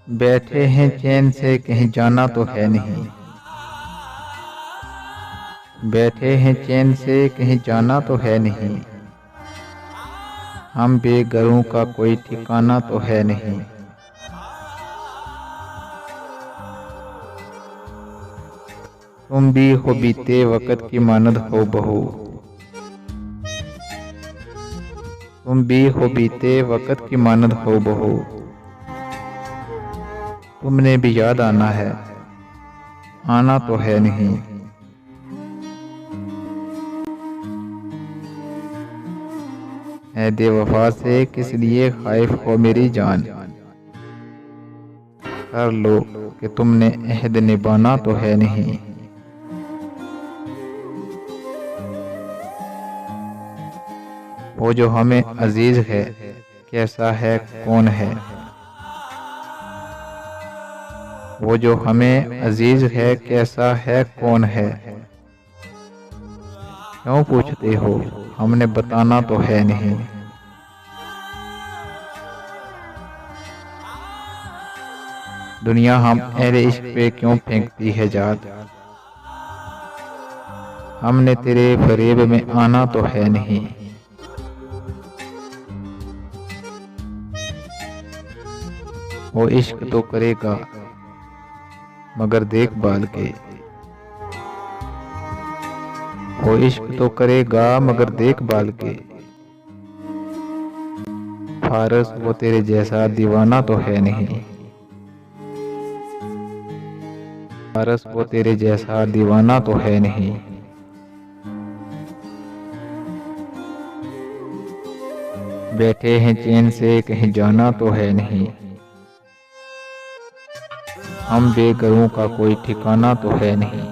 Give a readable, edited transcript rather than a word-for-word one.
बैठे हैं चैन से कहीं जाना तो है नहीं। बैठे हैं चैन से कहीं जाना तो है नहीं। हम बेघरों का कोई ठिकाना तो है नहीं। तुम भी हो बीते वक़्त की मानद हो बहू। तुम भी हो बीते वक़्त की मानद हो बहू। तुमने भी याद आना है, आना तो है नहीं। है बेवफा से किस लिए खाइफ हो मेरी जान। कर लो कि तुमने अहद निभाना तो है नहीं। वो जो हमें अजीज है कैसा है कौन है। वो जो हमें अजीज है कैसा है कौन है। क्यों पूछते हो, हमने बताना तो है नहीं। दुनिया हम अहले इश्क पे क्यों फेंकती है जात। हमने तेरे फरेब में आना तो है नहीं। वो इश्क तो करेगा मगर देखभाल के। वो इश्क तो करेगा मगर देखभाल के। फारस वो तेरे जैसा दीवाना तो है नहीं। फारस वो तेरे जैसा दीवाना तो है नहीं। बैठे हैं चैन से कहीं जाना तो है नहीं। हम बेघरों का कोई ठिकाना तो है नहीं।